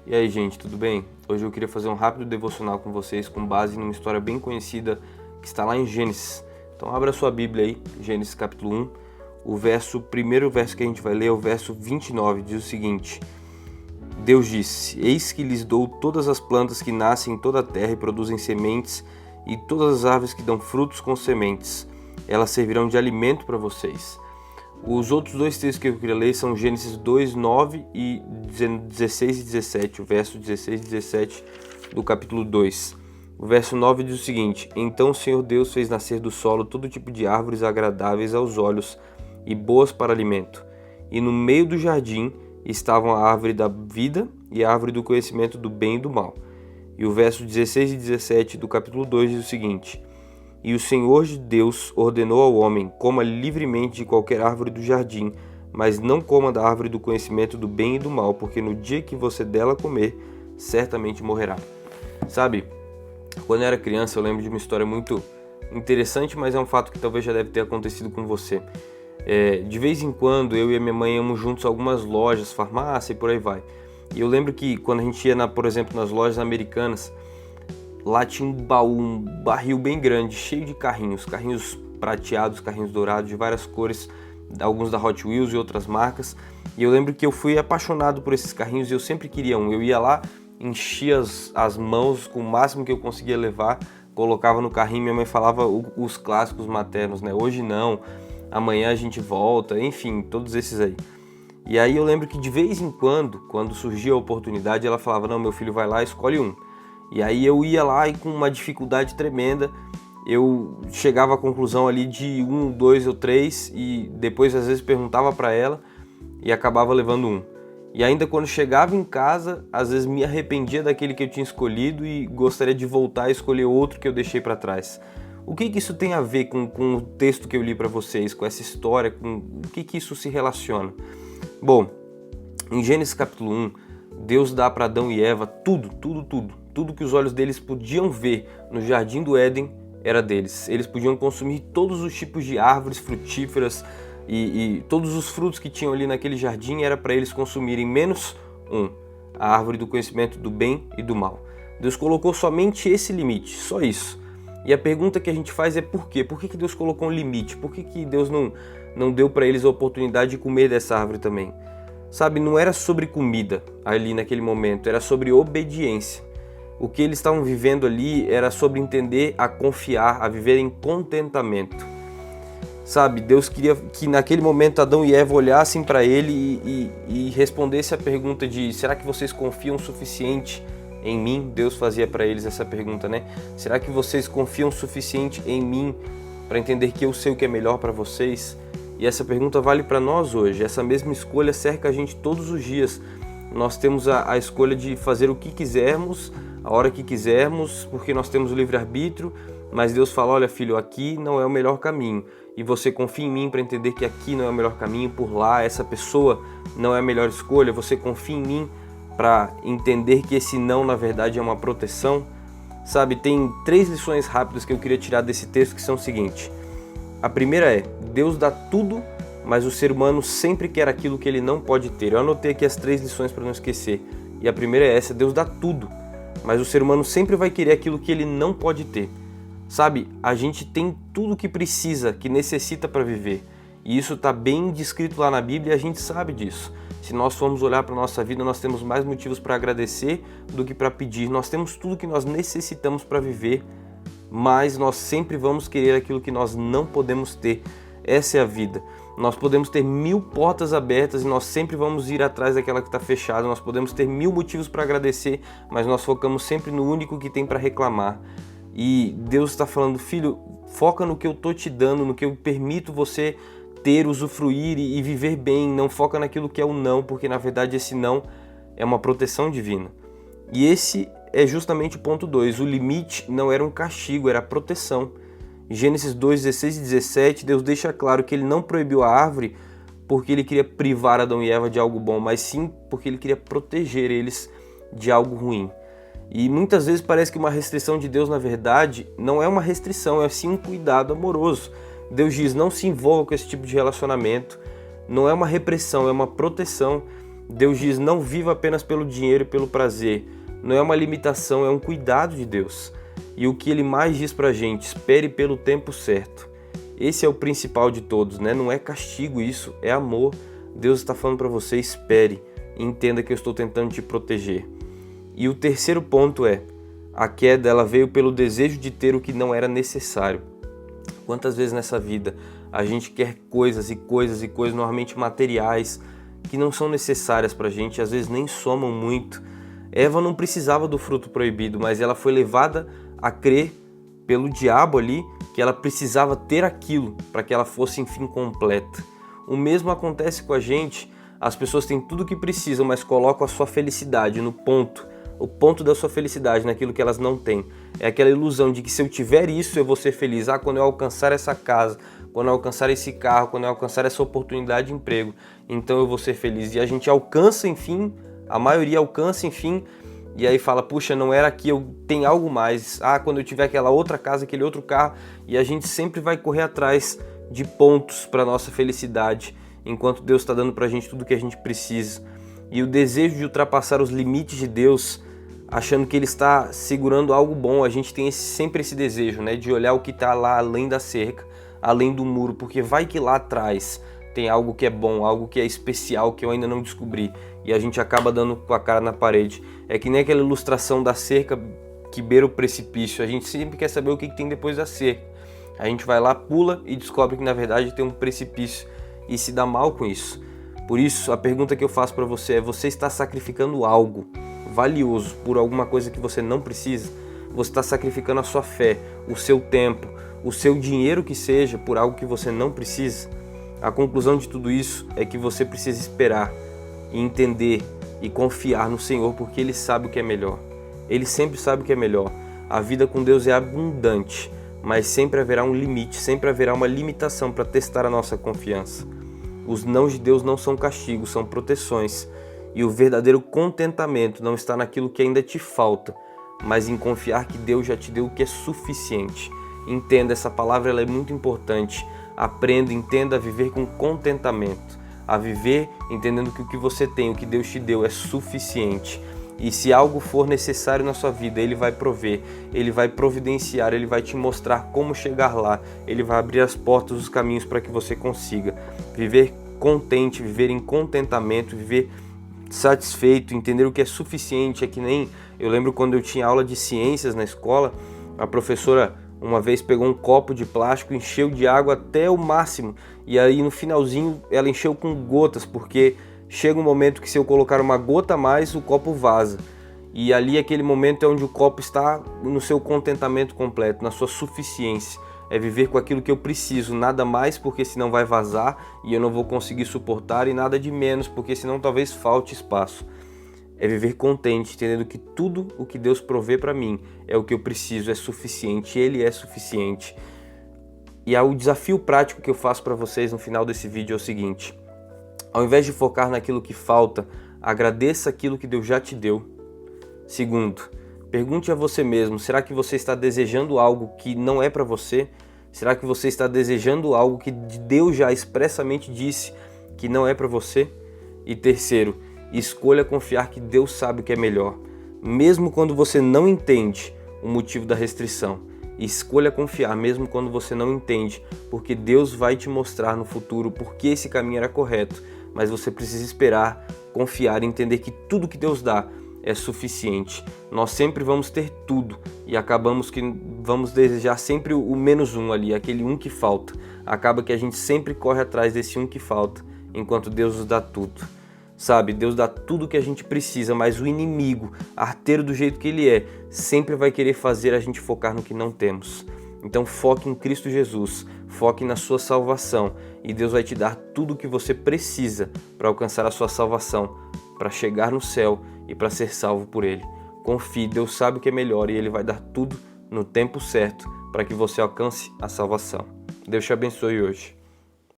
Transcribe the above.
E aí, gente, tudo bem? Hoje eu queria fazer um rápido devocional com vocês com base numa história bem conhecida que está lá em Gênesis. Então abra sua Bíblia aí, Gênesis capítulo 1. O primeiro verso que a gente vai ler é o verso 29, diz o seguinte: Deus disse: Eis que lhes dou todas as plantas que nascem em toda a terra e produzem sementes, e todas as árvores que dão frutos com sementes. Elas servirão de alimento para vocês. Os outros dois textos que eu queria ler são Gênesis 2, 9 e 16 e 17, o verso 16 e 17 do capítulo 2. O verso 9 diz o seguinte: Então o Senhor Deus fez nascer do solo todo tipo de árvores agradáveis aos olhos e boas para alimento. E no meio do jardim estavam a árvore da vida e a árvore do conhecimento do bem e do mal. E o verso 16 e 17 do capítulo 2 diz o seguinte: E o Senhor Deus ordenou ao homem: coma livremente de qualquer árvore do jardim, mas não coma da árvore do conhecimento do bem e do mal, porque no dia que você dela comer, certamente morrerá. Sabe, quando eu era criança eu lembro de uma história muito interessante, mas é um fato que talvez já deve ter acontecido com você. De vez em quando eu e a minha mãe íamos juntos a algumas lojas, farmácia e por aí vai. E eu lembro que quando a gente ia, por exemplo, nas lojas americanas, lá tinha um baú, um barril bem grande, cheio de carrinhos prateados, carrinhos dourados, de várias cores, alguns da Hot Wheels e outras marcas. E eu lembro que eu fui apaixonado por esses carrinhos e eu sempre queria um. Eu ia lá, enchia as mãos com o máximo que eu conseguia levar, colocava no carrinho, minha mãe falava os clássicos maternos, né? Hoje não, amanhã a gente volta, enfim, todos esses aí. E aí eu lembro que de vez em quando surgia a oportunidade, ela falava: não, meu filho, vai lá, escolhe um. E aí eu ia lá e com uma dificuldade tremenda, eu chegava à conclusão ali de 1, 2 ou 3 e depois às vezes perguntava para ela e acabava levando um. E ainda quando chegava em casa, às vezes me arrependia daquele que eu tinha escolhido e gostaria de voltar a escolher outro que eu deixei para trás. O que isso tem a ver com o texto que eu li para vocês, com essa história, com o que isso se relaciona? Bom, em Gênesis capítulo 1, Deus dá para Adão e Eva tudo que os olhos deles podiam ver no jardim do Éden era deles. Eles podiam consumir todos os tipos de árvores frutíferas e todos os frutos que tinham ali naquele jardim era para eles consumirem, menos a árvore do conhecimento do bem e do mal. Deus colocou somente esse limite, só isso. E a pergunta que a gente faz é por quê? Por que Deus colocou um limite? Por que Deus não deu para eles a oportunidade de comer dessa árvore também? Sabe, não era sobre comida ali naquele momento, era sobre obediência. O que eles estavam vivendo ali era sobre entender a confiar, a viver em contentamento. Sabe, Deus queria que naquele momento Adão e Eva olhassem para ele e respondessem a pergunta de: será que vocês confiam o suficiente em mim? Deus fazia para eles essa pergunta, né? Será que vocês confiam o suficiente em mim para entender que eu sei o que é melhor para vocês? E essa pergunta vale para nós hoje. Essa mesma escolha cerca a gente todos os dias. Nós temos a escolha de fazer o que quisermos, a hora que quisermos, porque nós temos o livre-arbítrio, mas Deus fala: olha, filho, aqui não é o melhor caminho. E você confia em mim para entender que aqui não é o melhor caminho, por lá essa pessoa não é a melhor escolha. Você confia em mim para entender que esse não, na verdade, é uma proteção. Sabe, tem 3 lições rápidas que eu queria tirar desse texto, que são o seguinte. A primeira é: Deus dá tudo, mas o ser humano sempre quer aquilo que ele não pode ter. Eu anotei aqui as 3 lições para não esquecer. E a primeira é essa: Deus dá tudo, mas o ser humano sempre vai querer aquilo que ele não pode ter. Sabe, a gente tem tudo que precisa, que necessita para viver. E isso está bem descrito lá na Bíblia e a gente sabe disso. Se nós formos olhar para a nossa vida, nós temos mais motivos para agradecer do que para pedir. Nós temos tudo que nós necessitamos para viver, mas nós sempre vamos querer aquilo que nós não podemos ter. Essa é a vida. Nós podemos ter 1000 portas abertas e nós sempre vamos ir atrás daquela que está fechada. Nós podemos ter 1000 motivos para agradecer, mas nós focamos sempre no único que tem para reclamar. E Deus está falando: filho, foca no que eu estou te dando, no que eu permito você ter, usufruir e viver bem. Não foca naquilo que é o não, porque na verdade esse não é uma proteção divina. E esse é justamente o ponto 2. O limite não era um castigo, era a proteção. Em Gênesis 2, 16 e 17, Deus deixa claro que ele não proibiu a árvore porque ele queria privar Adão e Eva de algo bom, mas sim porque ele queria proteger eles de algo ruim. E muitas vezes parece que uma restrição de Deus, na verdade, não é uma restrição, é sim um cuidado amoroso. Deus diz: não se envolva com esse tipo de relacionamento. Não é uma repressão, é uma proteção. Deus diz: não viva apenas pelo dinheiro e pelo prazer. Não é uma limitação, é um cuidado de Deus. E o que Ele mais diz pra gente: espere pelo tempo certo. Esse é o principal de todos, né? Não é castigo isso, é amor. Deus está falando para você: espere e entenda que eu estou tentando te proteger. E o terceiro ponto é: a queda ela veio pelo desejo de ter o que não era necessário. Quantas vezes nessa vida a gente quer coisas e coisas e coisas, normalmente materiais, que não são necessárias pra gente, às vezes nem somam muito. Eva não precisava do fruto proibido, mas ela foi levada a crer pelo diabo ali que ela precisava ter aquilo para que ela fosse enfim completa. O mesmo acontece com a gente. As pessoas têm tudo o que precisam, mas colocam a sua felicidade no ponto, o ponto da sua felicidade naquilo que elas não têm. É aquela ilusão de que se eu tiver isso eu vou ser feliz. Quando eu alcançar essa casa, quando eu alcançar esse carro, quando eu alcançar essa oportunidade de emprego, então eu vou ser feliz. E a gente alcança enfim, a maioria alcança enfim, e aí fala: puxa, não era aqui, eu tenho algo mais. Quando eu tiver aquela outra casa, aquele outro carro. E a gente sempre vai correr atrás de pontos para nossa felicidade, enquanto Deus está dando para a gente tudo que a gente precisa. E o desejo de ultrapassar os limites de Deus, achando que Ele está segurando algo bom, a gente tem sempre esse desejo, né, de olhar o que está lá além da cerca, além do muro, porque vai que lá atrás tem algo que é bom, algo que é especial, que eu ainda não descobri, e a gente acaba dando com a cara na parede. É que nem aquela ilustração da cerca que beira o precipício, a gente sempre quer saber o que tem depois da cerca. A gente vai lá, pula e descobre que na verdade tem um precipício e se dá mal com isso. Por isso, a pergunta que eu faço para você é: você está sacrificando algo valioso por alguma coisa que você não precisa? Você está sacrificando a sua fé, o seu tempo, o seu dinheiro que seja por algo que você não precisa? A conclusão de tudo isso é que você precisa esperar e entender e confiar no Senhor, porque Ele sabe o que é melhor. Ele sempre sabe o que é melhor. A vida com Deus é abundante, mas sempre haverá um limite, sempre haverá uma limitação para testar a nossa confiança. Os nãos de Deus não são castigos, são proteções. E o verdadeiro contentamento não está naquilo que ainda te falta, mas em confiar que Deus já te deu o que é suficiente. Entenda, essa palavra ela é muito importante. Aprenda, entenda a viver com contentamento, a viver entendendo que o que você tem, o que Deus te deu é suficiente. E se algo for necessário na sua vida, Ele vai prover, Ele vai providenciar, Ele vai te mostrar como chegar lá, Ele vai abrir as portas, os caminhos para que você consiga viver contente, viver em contentamento, viver satisfeito, entender o que é suficiente. É que nem, eu lembro quando eu tinha aula de ciências na escola, a professora uma vez pegou um copo de plástico, encheu de água até o máximo, e aí no finalzinho ela encheu com gotas, porque chega um momento que se eu colocar uma gota a mais, o copo vaza. E ali aquele momento é onde o copo está no seu contentamento completo, na sua suficiência. É viver com aquilo que eu preciso, nada mais, porque senão vai vazar e eu não vou conseguir suportar, e nada de menos, porque senão talvez falte espaço. É viver contente, entendendo que tudo o que Deus provê para mim é o que eu preciso, é suficiente, Ele é suficiente. E o desafio prático que eu faço para vocês no final desse vídeo é o seguinte: ao invés de focar naquilo que falta, agradeça aquilo que Deus já te deu. Segundo, pergunte a você mesmo: será que você está desejando algo que não é para você? Será que você está desejando algo que Deus já expressamente disse que não é para você? E terceiro, escolha confiar que Deus sabe o que é melhor, mesmo quando você não entende o motivo da restrição. Escolha confiar mesmo quando você não entende, porque Deus vai te mostrar no futuro porque esse caminho era correto, mas você precisa esperar, confiar e entender que tudo que Deus dá é suficiente. Nós sempre vamos ter tudo e acabamos que vamos desejar sempre o menos um ali, aquele um que falta. Acaba que a gente sempre corre atrás desse um que falta, enquanto Deus nos dá tudo. Sabe, Deus dá tudo o que a gente precisa, mas o inimigo, arteiro do jeito que ele é, sempre vai querer fazer a gente focar no que não temos. Então foque em Cristo Jesus, foque na sua salvação, e Deus vai te dar tudo o que você precisa para alcançar a sua salvação, para chegar no céu e para ser salvo por Ele. Confie, Deus sabe o que é melhor e Ele vai dar tudo no tempo certo para que você alcance a salvação. Deus te abençoe hoje.